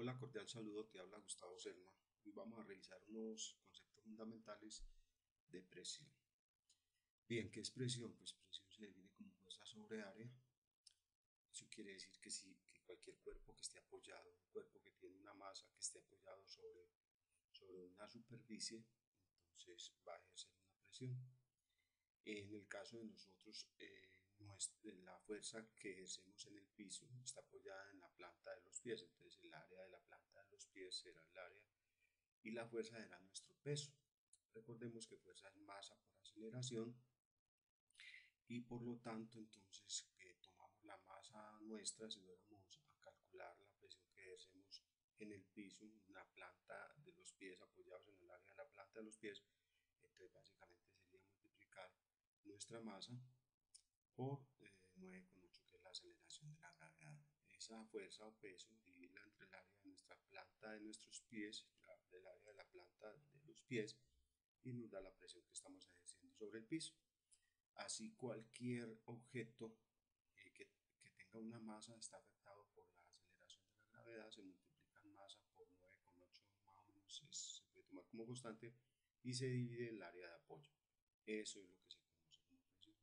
Hola, cordial saludo, te habla Gustavo Selma. Hoy vamos a revisar unos conceptos fundamentales de presión. Bien, ¿qué es presión? Pues presión se define como fuerza sobre área. Eso quiere decir que cualquier cuerpo que esté apoyado, un cuerpo que tiene una masa que esté apoyado sobre una superficie, entonces va a ejercer una presión. En el caso de nosotros, la fuerza que ejercemos en el piso está apoyada en la planta de los pies, entonces el área de la planta de los pies será el área y la fuerza será nuestro peso. Recordemos que fuerza es masa por aceleración y por lo tanto entonces tomamos la masa nuestra, si fuéramos a calcular la presión que ejercemos en el piso, en la planta de los pies, apoyados en el área de la planta de los pies, entonces básicamente sería multiplicar nuestra masa por 9,8, que es la aceleración de la gravedad. Esa fuerza o peso dividirla entre el área de nuestra planta de nuestros pies, del área de la planta de los pies, y nos da la presión que estamos ejerciendo sobre el piso. Así cualquier objeto que tenga una masa está afectado por la aceleración de la gravedad, se multiplica en masa por 9,8 más o menos, se puede tomar como constante, y se divide el área de apoyo. Eso es lo que se conoce como presión.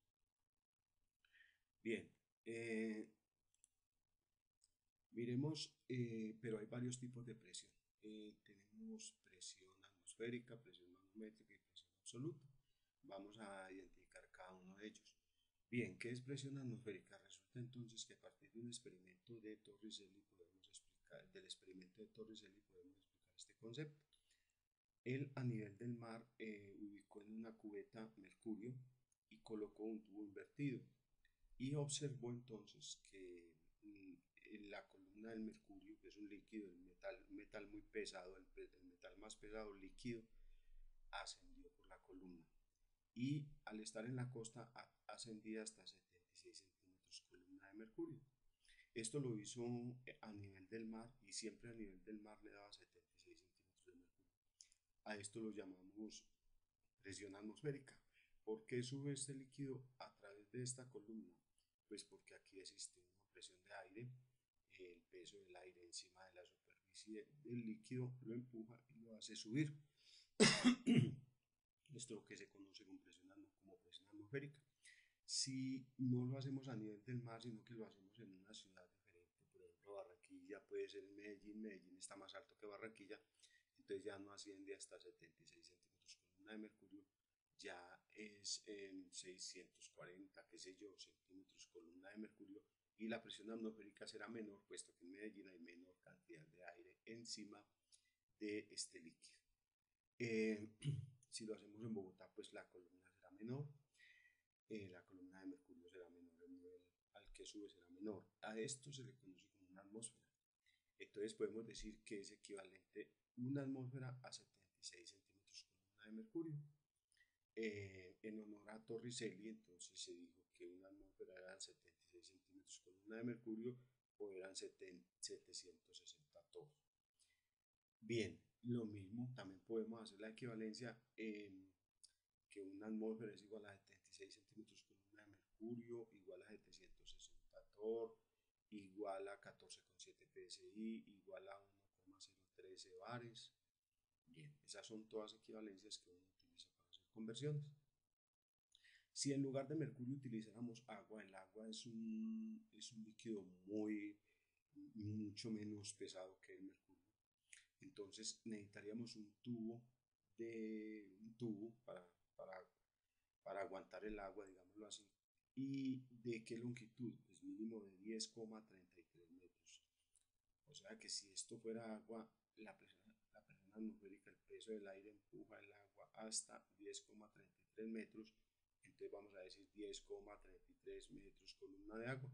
Bien, miremos, pero hay varios tipos de presión. Tenemos presión atmosférica, presión manométrica y presión absoluta. Vamos a identificar cada uno de ellos. Bien, ¿qué es presión atmosférica? Resulta entonces que a partir de un experimento de Torricelli podemos explicar, este concepto. Él, a nivel del mar, ubicó en una cubeta mercurio y colocó un tubo invertido y observó entonces que en la columna del mercurio, que es un líquido, un metal muy pesado, el metal más pesado líquido, ascendió por la columna y al estar en la costa ascendía hasta 76 centímetros columna de mercurio. Esto lo hizo a nivel del mar y siempre a nivel del mar le daba 76 centímetros de mercurio. A esto lo llamamos presión atmosférica. ¿Por qué sube este líquido a través de esta columna? Pues porque aquí existe una presión de aire, el peso del aire encima de la superficie del líquido lo empuja y lo hace subir. Esto que se conoce como presión atmosférica. Si no lo hacemos a nivel del mar, sino que lo hacemos en una ciudad diferente, por ejemplo Barranquilla, puede ser en Medellín, Medellín está más alto que Barranquilla, entonces ya no asciende hasta 76 centímetros columna de mercurio, ya es en 640, qué sé yo, centímetros columna de mercurio, y la presión atmosférica será menor, puesto que en Medellín hay menor cantidad de aire encima de este líquido. Si lo hacemos en Bogotá, pues la columna será menor, la columna de mercurio será menor, el nivel al que sube será menor. A esto se le conoce como una atmósfera. Entonces podemos decir que es equivalente una atmósfera a 76 centímetros columna de mercurio. En honor a Torricelli, entonces se dijo que una atmósfera eran 76 centímetros columna de mercurio o eran 760 toros. Bien, lo mismo, también podemos hacer la equivalencia que una atmósfera es igual a 76 centímetros columna de mercurio, igual a 760 torr, igual a 14,7 psi, igual a 1,013 bares. Bien, esas son todas equivalencias que uno utiliza para hacer conversiones. Si en lugar de mercurio utilizáramos agua, el agua es un líquido mucho menos pesado que el mercurio. Entonces necesitaríamos un tubo para aguantar el agua, digámoslo así. ¿Y de qué longitud? Pues mínimo de 10,33 metros. O sea que si esto fuera agua, la presión atmosférica, el peso del aire empuja el agua hasta 10,33 metros. Entonces vamos a decir 10,33 metros columna de agua.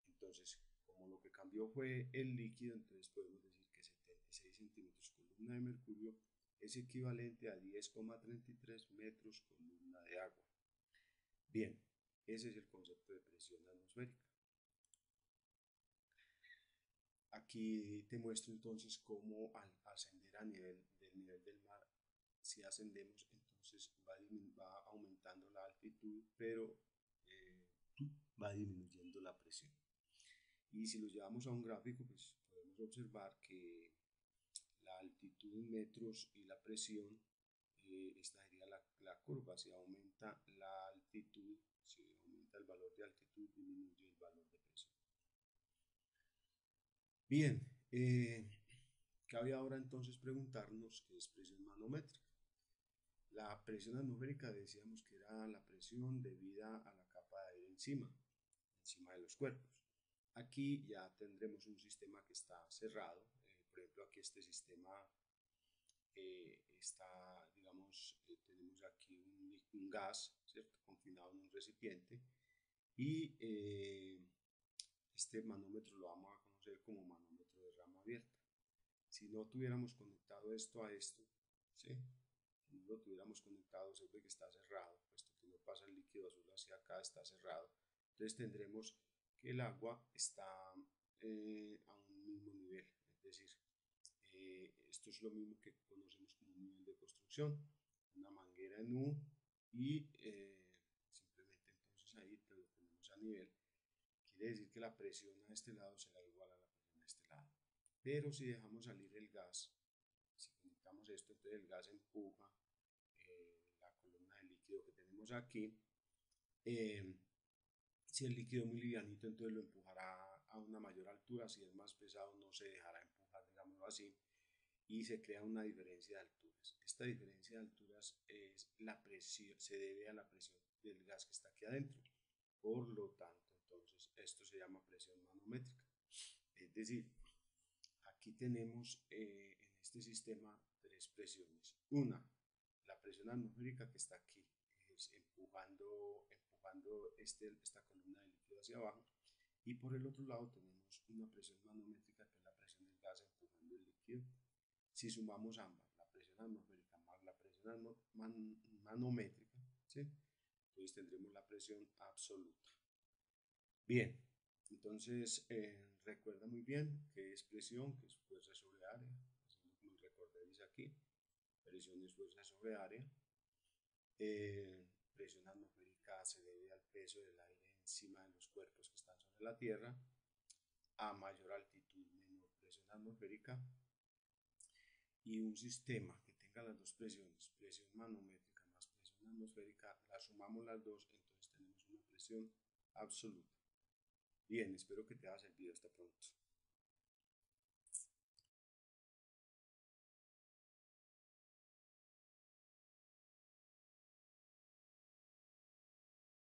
Entonces, como lo que cambió fue el líquido, entonces podemos decir que 76 centímetros columna de mercurio es equivalente a 10,33 metros columna de agua. Bien, ese es el concepto de presión atmosférica. Aquí te muestro entonces cómo al ascender del nivel del mar, si ascendemos, entonces va aumentando la altitud, pero va disminuyendo la presión. Y si lo llevamos a un gráfico, pues podemos podemos observar que la altitud en metros y la presión, esta sería la curva. Si aumenta la altitud, si aumenta el valor de altitud, disminuye el valor de presión. Bien, cabe ahora entonces preguntarnos qué es presión manométrica. La presión atmosférica decíamos que era la presión debida a la capa de aire encima de los cuerpos. Aquí ya tendremos un sistema que está cerrado. Por ejemplo, aquí este sistema está, digamos, tenemos aquí un gas, ¿cierto?, confinado en un recipiente, y este manómetro lo vamos a conocer como manómetro de rama abierta. Si no tuviéramos conectado esto a esto, ¿sí?, si no lo tuviéramos conectado, se ve que está cerrado, puesto que no pasa el líquido azul hacia acá, está cerrado. Entonces tendremos que el agua está a un mismo nivel, es decir, esto es lo mismo que conocemos como un nivel de construcción, una manguera en U, y simplemente entonces ahí lo tenemos a nivel. Quiere decir que la presión a este lado será igual a la presión a este lado. Pero si dejamos salir el gas, si conectamos esto, entonces el gas empuja la columna de líquido que tenemos aquí. Si el líquido es muy livianito, entonces lo empujará a una mayor altura. Si es más pesado, no se dejará empujar, digámoslo así, y se crea una diferencia de alturas. Esta diferencia de alturas es la presión, se debe a la presión del gas que está aquí adentro. Por lo tanto, entonces, esto se llama presión manométrica. Es decir, aquí tenemos en este sistema tres presiones. Una, la presión atmosférica que está aquí, es empujando esta columna de líquido hacia abajo. Y por el otro lado tenemos una presión manométrica, que es la presión del gas empujando el líquido. Si sumamos ambas, la presión atmosférica más la presión manométrica, ¿sí?, entonces tendremos la presión absoluta. Bien, entonces recuerda muy bien qué es presión, que es fuerza sobre área, haciendo como el recordé dice aquí, presión es fuerza sobre área. Presión atmosférica se debe al peso del aire encima de los cuerpos que están sobre la Tierra. A mayor altitud, menor presión atmosférica. Y un sistema que tenga las dos presiones, presión manométrica más presión atmosférica, la sumamos las dos, entonces tenemos una presión absoluta. Bien, espero que te haya servido. Hasta pronto.